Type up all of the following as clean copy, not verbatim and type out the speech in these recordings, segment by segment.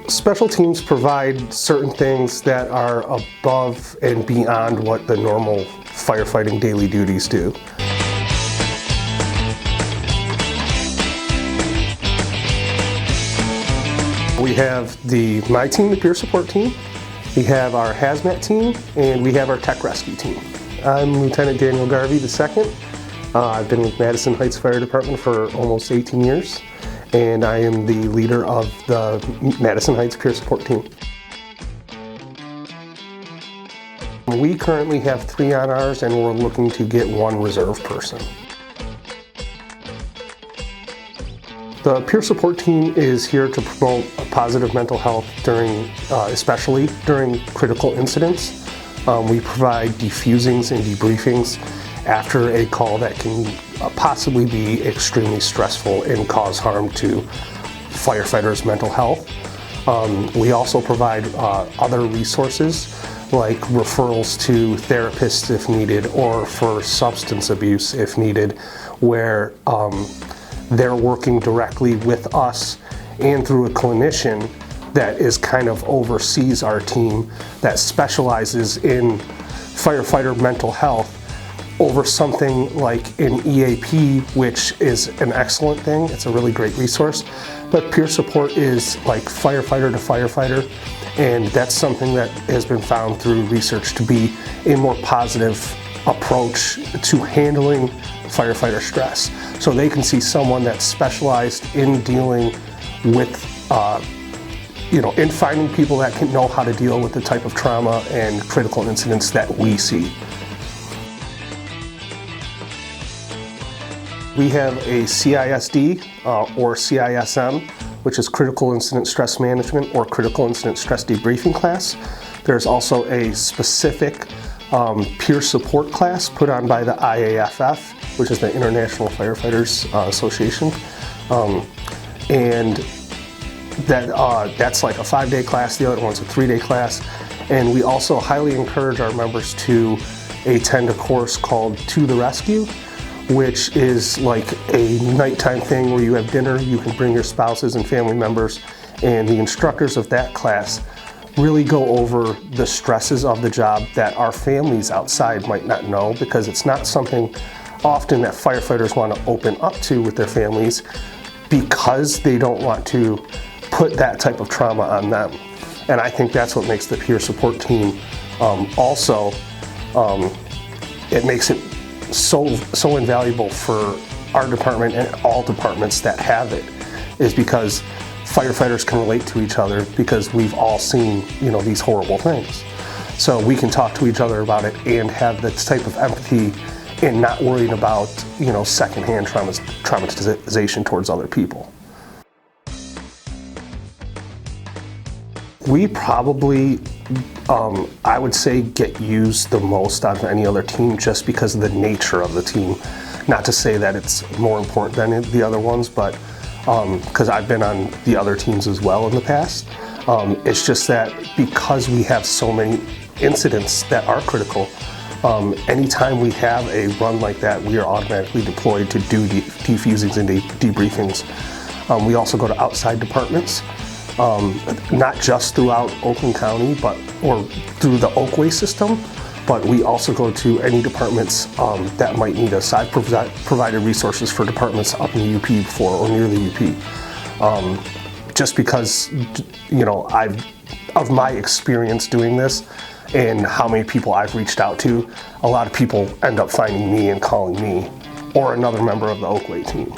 Special teams provide certain things that are above and beyond what the normal firefighting daily duties do. We have my team, the peer support team, we have our Hazmat team, and we have our tech rescue team. I'm Lieutenant Daniel Garvey II. I've been with Madison Heights Fire Department for almost 18 years, and I am the leader of the Madison Heights peer support team. We currently have 3 on ours, and we're looking to get 1 reserve person. The peer support team is here to promote positive mental health especially during critical incidents. We provide defusings and debriefings after a call that can possibly be extremely stressful and cause harm to firefighters' mental health. We also provide other resources like referrals to therapists if needed, or for substance abuse if needed, where they're working directly with us and through a clinician that is kind of oversees our team that specializes in firefighter mental health over something like an EAP, which is an excellent thing. It's a really great resource. But peer support is like firefighter to firefighter, and that's something that has been found through research to be a more positive approach to handling firefighter stress. So they can see someone that's specialized in dealing with, in finding people that can know how to deal with the type of trauma and critical incidents that we see. We have a CISD or CISM, which is Critical Incident Stress Management or Critical Incident Stress Debriefing class. There's also a specific peer support class put on by the IAFF, which is the International Firefighters Association. And that's like a 5-day class, the other one's a 3-day class. And we also highly encourage our members to attend a course called To the Rescue, which is like a nighttime thing where you have dinner, you can bring your spouses and family members, and the instructors of that class really go over the stresses of the job that our families outside might not know, because it's not something often that firefighters want to open up to with their families because they don't want to put that type of trauma on them. And I think that's what makes the peer support team it makes it so invaluable for our department and all departments that have it, is because firefighters can relate to each other because we've all seen, these horrible things. So we can talk to each other about it and have this type of empathy and not worrying about, secondhand traumatization towards other people. We probably, I would say, get used the most out of any other team just because of the nature of the team. Not to say that it's more important than the other ones, but because I've been on the other teams as well in the past. It's just that because we have so many incidents that are critical, anytime we have a run like that, we are automatically deployed to do defusings and debriefings. We also go to outside departments, not just throughout Oakland County, or through the Oakway system, but we also go to any departments that might need us. I've provided resources for departments up in the UP before, or near the UP. Just because, of my experience doing this and how many people I've reached out to, a lot of people end up finding me and calling me, or another member of the Oakway team.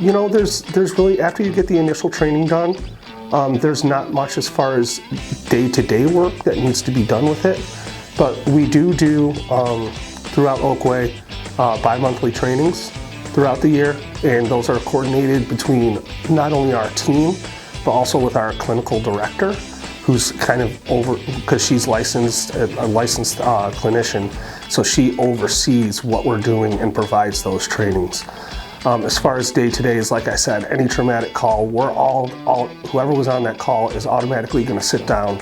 There's really, after you get the initial training done, there's not much as far as day-to-day work that needs to be done with it, but we do throughout Oakway bi-monthly trainings throughout the year, and those are coordinated between not only our team but also with our clinical director, who's kind of because she's a licensed clinician, so she oversees what we're doing and provides those trainings. As far as day-to-days, like I said, any traumatic call, whoever was on that call is automatically going to sit down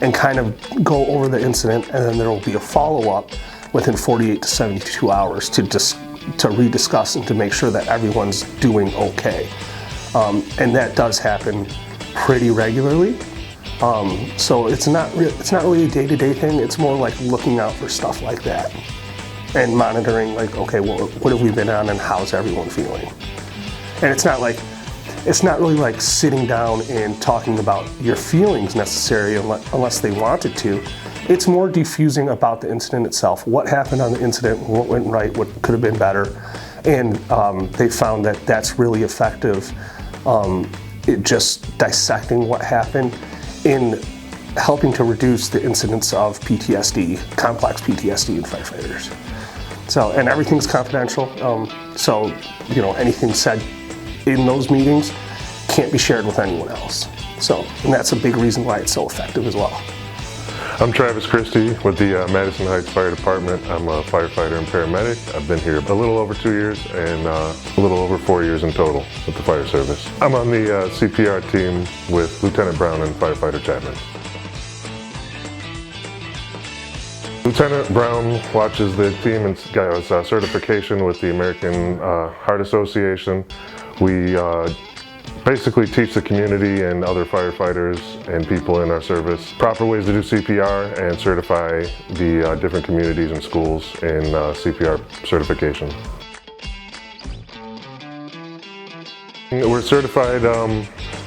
and kind of go over the incident, and then there will be a follow-up within 48 to 72 hours to rediscuss and to make sure that everyone's doing okay. And that does happen pretty regularly. So it's not really a day-to-day thing. It's more like looking out for stuff like that and monitoring, like, okay, well, what have we been on and how's everyone feeling? And it's not really like sitting down and talking about your feelings necessarily unless they wanted to. It's more diffusing about the incident itself. What happened on the incident, what went right, what could have been better. And they found that that's really effective, just dissecting what happened in helping to reduce the incidence of PTSD, complex PTSD in firefighters. So, and everything's confidential, so, you know, anything said in those meetings can't be shared with anyone else. So, and that's a big reason why it's so effective as well. I'm Travis Christie with the Madison Heights Fire Department. I'm a firefighter and paramedic. I've been here a little over 2 years and a little over 4 years in total with the fire service. I'm on the CPR team with Lieutenant Brown and Firefighter Chapman. Lieutenant Brown watches the team and got his certification with the American Heart Association. We basically teach the community and other firefighters and people in our service proper ways to do CPR and certify the different communities and schools in CPR certification. We're certified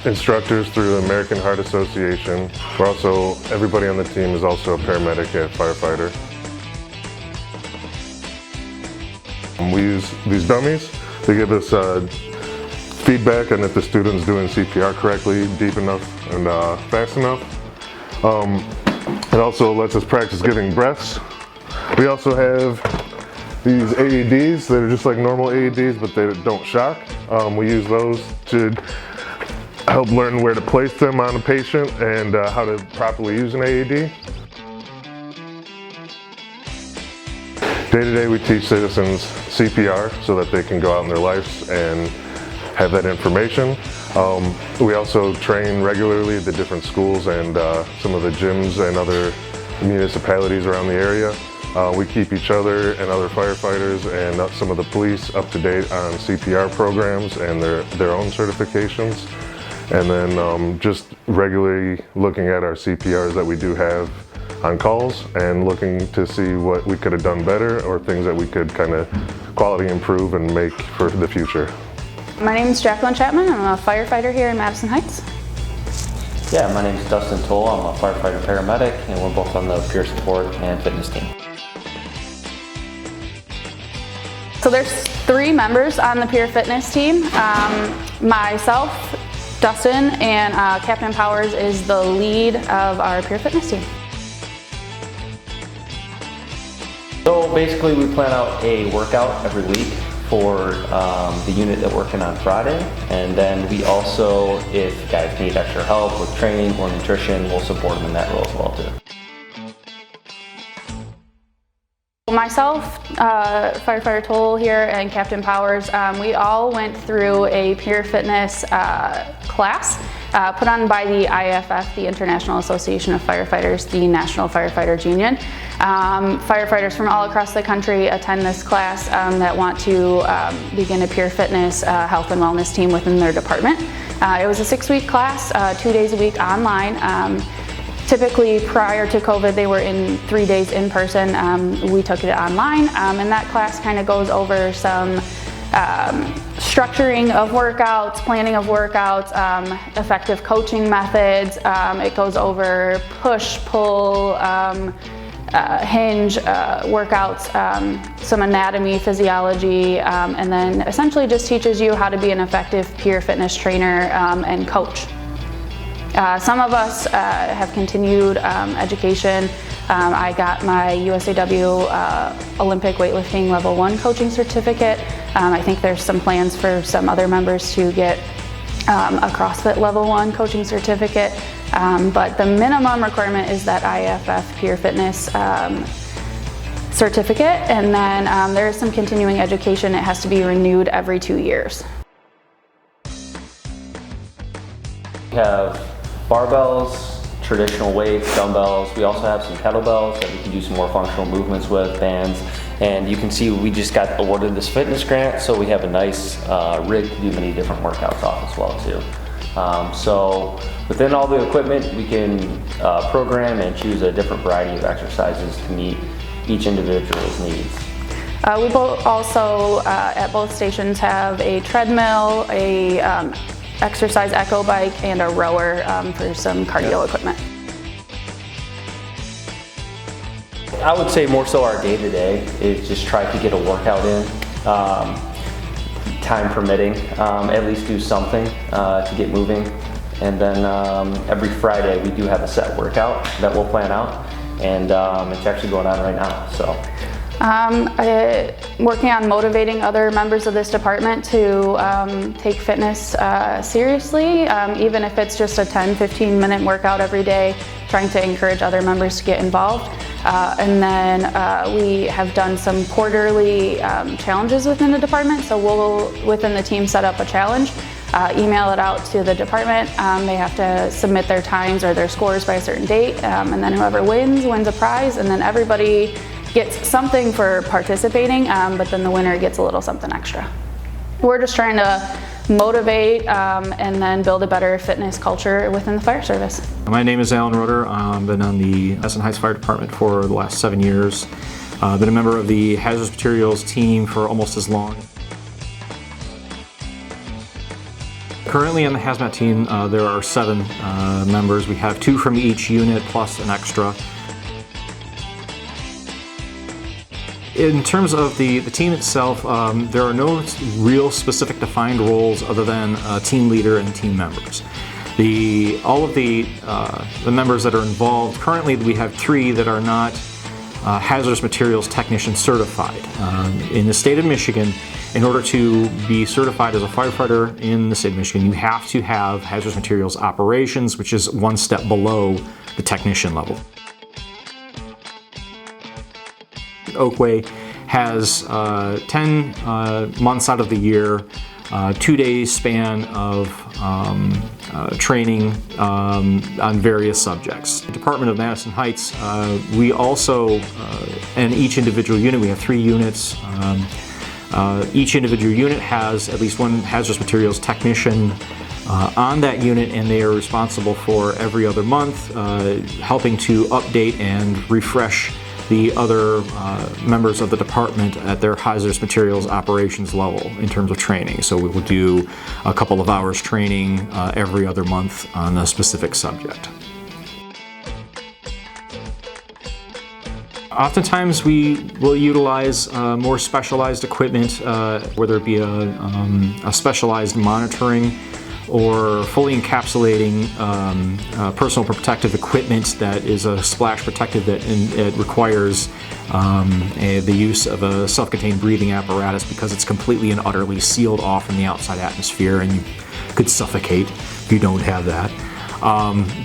instructors through the American Heart Association. We're also, everybody on the team is also a paramedic and firefighter. We use these dummies to give us feedback on if the student's doing CPR correctly, deep enough, and fast enough. It also lets us practice giving breaths. We also have these AEDs that are just like normal AEDs, but they don't shock. We use those to help learn where to place them on a patient and how to properly use an AED. Day to day we teach citizens CPR so that they can go out in their lives and have that information. We also train regularly at the different schools and some of the gyms and other municipalities around the area. We keep each other and other firefighters and some of the police up to date on CPR programs and their own certifications. And then just regularly looking at our CPRs that we do have on calls and looking to see what we could have done better or things that we could kind of quality improve and make for the future. My name is Jacqueline Chapman. I'm a firefighter here in Madison Heights. Yeah, my name is Dustin Toll. I'm a firefighter paramedic, and we're both on the peer support and fitness team. So there's 3 members on the peer fitness team. Myself, Dustin, and Captain Powers is the lead of our peer fitness team. So basically we plan out a workout every week for the unit that we're working on Friday, and then we also, if guys need extra help with training or nutrition, we'll support them in that role as well too. Myself, Firefighter Toll here, and Captain Powers, we all went through a peer fitness class put on by the IFF, the International Association of Firefighters, the National Firefighters Union. Firefighters from all across the country attend this class that want to begin a peer fitness health and wellness team within their department. It was a 6-week class, 2 days a week online. Typically, prior to COVID, they were in 3 days in person. We took it online, and that class kind of goes over some structuring of workouts, planning of workouts, effective coaching methods. It goes over push, pull, hinge workouts, some anatomy, physiology, and then essentially just teaches you how to be an effective peer fitness trainer and coach. Some of us have continued education. I got my USAW Olympic weightlifting level 1 coaching certificate. I think there's some plans for some other members to get a CrossFit level 1 coaching certificate. But the minimum requirement is that IFF peer fitness certificate, and then there is some continuing education. It has to be renewed every 2 years. We have barbells, traditional weights, dumbbells. We also have some kettlebells that we can do some more functional movements with, bands, And you can see we just got awarded this fitness grant, so we have a nice rig to do many different workouts off as well too. So within all the equipment, we can program and choose a different variety of exercises to meet each individual's needs. We also at both stations have a treadmill, a exercise echo bike, and a rower for some cardio equipment. I would say more so our day-to-day is just try to get a workout in, time permitting, at least do something to get moving. And then every Friday we do have a set workout that we'll plan out, and it's actually going on right now. So. Working on motivating other members of this department to take fitness seriously, even if it's just a 10-15 minute workout every day, trying to encourage other members to get involved. And then we have done some quarterly challenges within the department, so we'll, within the team, set up a challenge, email it out to the department. They have to submit their times or their scores by a certain date, and then whoever wins a prize, and then everybody gets something for participating, but then the winner gets a little something extra. We're just trying to motivate and then build a better fitness culture within the fire service. My name is Alan Roeder. I've been on the Madison Heights Fire Department for the last 7 years. Been a member of the hazardous materials team for almost as long. Currently on the hazmat team, there are 7 members. We have 2 from each unit plus an extra. In terms of the team itself, there are no real specific defined roles other than team leader and team members. All of the members that are involved, currently we have 3 that are not hazardous materials technician certified. In the state of Michigan, in order to be certified as a firefighter in the state of Michigan, you have to have hazardous materials operations, which is 1 step below the technician level. Oakway has 10 months out of the year, 2-day span of training on various subjects. The Department of Madison Heights, we also, in each individual unit, we have 3 units. Each individual unit has at least 1 hazardous materials technician on that unit, and they are responsible for every other month helping to update and refresh the other members of the department at their hazardous materials operations level in terms of training. So we will do a couple of hours training every other month on a specific subject. Oftentimes we will utilize more specialized equipment, whether it be a specialized monitoring or fully encapsulating personal protective equipment that is a splash protective that it requires the use of a self-contained breathing apparatus because it's completely and utterly sealed off from the outside atmosphere, and you could suffocate if you don't have that.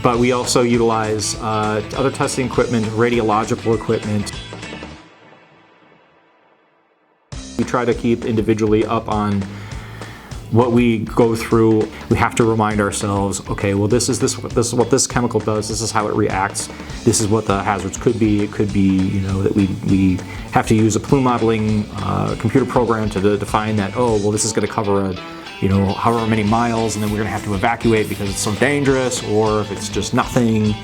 But we also utilize other testing equipment, radiological equipment. We try to keep individually up on what we go through. We have to remind ourselves, okay, well this is what this chemical does, this is how it reacts, this is what the hazards could be. It could be, that we have to use a plume modeling computer program to define that, oh, well this is going to cover however many miles, and then we're going to have to evacuate because it's so dangerous, or if it's just nothing.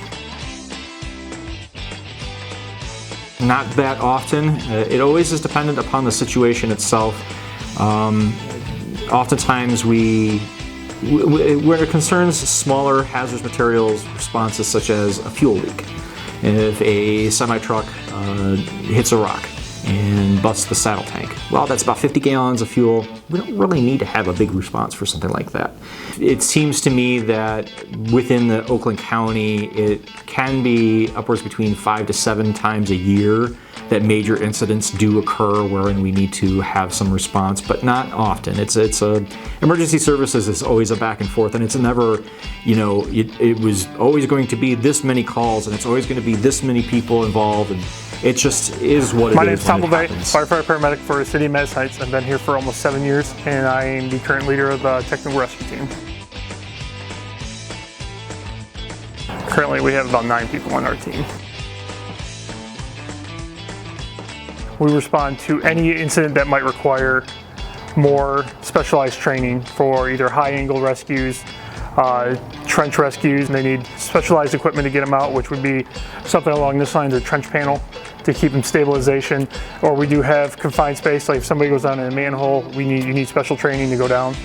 Not that often. It always is dependent upon the situation itself. Oftentimes where it concerns smaller hazardous materials responses such as a fuel leak. If a semi-truck hits a rock and busts the saddle tank, well, that's about 50 gallons of fuel. We don't really need to have a big response for something like that. It seems to me that within the Oakland County, it can be upwards between 5 to 7 times a year that major incidents do occur wherein we need to have some response, but not often. Emergency services is always a back and forth, and it's never, it was always going to be this many calls, and it's always going to be this many people involved, and it just is what it is. My name is Tom LeVay, firefighter paramedic for the City of Madison Heights. I've been here for almost 7 years, and I am the current leader of the technical rescue team. Currently, we have about 9 people on our team. we respond to any incident that might require more specialized training for either high angle rescues, trench rescues, and they need specialized equipment to get them out, which would be something along this line, a trench panel to keep them stabilization. Or we do have confined space, like if somebody goes down in a manhole, you need special training to go down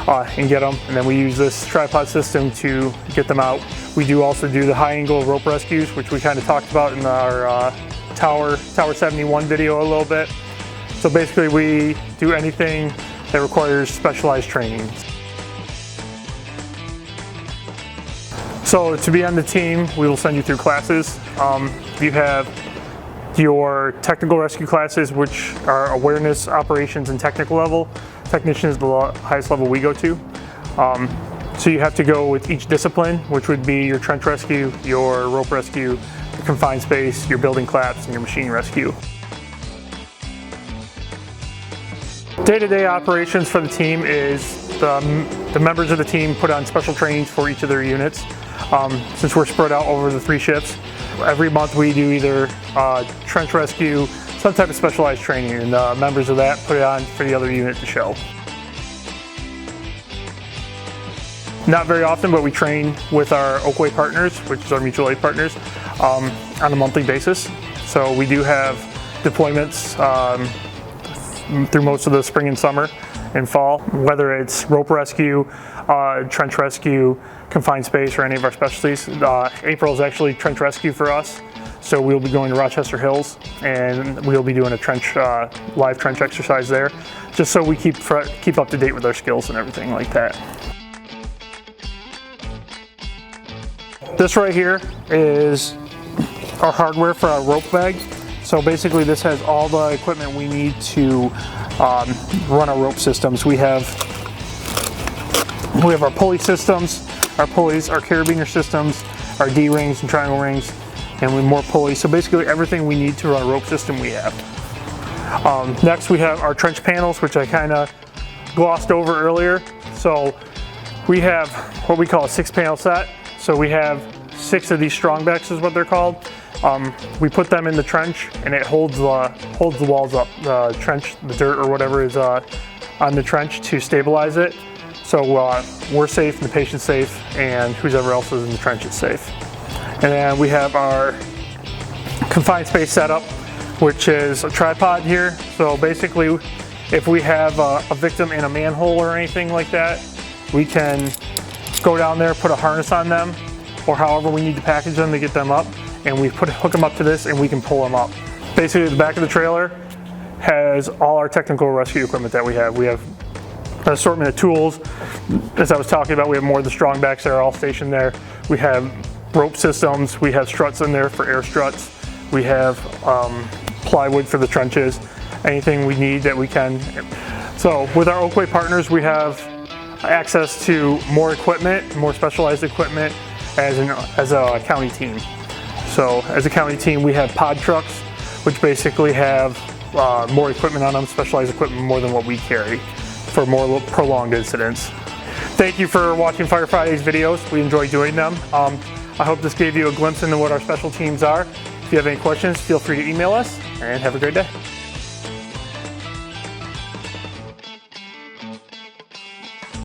and get them. And then we use this tripod system to get them out. We do also do the high angle rope rescues, which we kind of talked about in our Tower 71 video a little bit. So basically we do anything that requires specialized training. So to be on the team, we will send you through classes. You have your technical rescue classes, which are awareness, operations, and technical level. Technician is the highest level we go to. So you have to go with each discipline, which would be your trench rescue, your rope rescue, your confined space, your building collapse, and your machine rescue. Day-to-day operations for the team is the members of the team put on special trainings for each of their units. Since we're spread out over the 3 shifts, every month we do either trench rescue, some type of specialized training, and members of that put it on for the other unit to show. Not very often, but we train with our Oakway partners, which is our mutual aid partners, on a monthly basis. So we do have deployments through most of the spring and summer and fall, whether it's rope rescue, trench rescue, confined space, or any of our specialties. April is actually trench rescue for us, so we'll be going to Rochester Hills and we'll be doing a live trench exercise there, just so we keep up to date with our skills and everything like that. This right here is our hardware for our rope bag. So basically this has all the equipment we need to run our rope systems. We have our pulley systems, our pulleys, our carabiner systems, our D-rings and triangle rings, and with more pulleys. So basically everything we need to run a rope system we have. Next we have our trench panels, which I kind of glossed over earlier. So we have what we call a 6-panel set. So we have 6 of these strongbacks is what they're called. We put them in the trench and it holds the walls up, the trench, the dirt or whatever is on the trench to stabilize it. So we're safe, and the patient's safe, and whoever else is in the trench is safe. And then we have our confined space setup, which is a tripod here. So basically, if we have a victim in a manhole or anything like that, we can go down there, put a harness on them, or however we need to package them to get them up, and we hook them up to this and we can pull them up. Basically the back of the trailer has all our technical rescue equipment that we have. We have an assortment of tools. As I was talking about, we have more of the strongbacks that are all stationed there. We have rope systems, we have struts in there for air struts. We have plywood for the trenches, anything we need that we can. So with our Oakway partners, we have access to more equipment, more specialized equipment as a county team. So as a county team, we have pod trucks, which basically have more equipment on them, specialized equipment, more than what we carry for more prolonged incidents. Thank you for watching Fire Friday's videos. We enjoy doing them. I hope this gave you a glimpse into what our special teams are. If you have any questions, feel free to email us, and have a great day.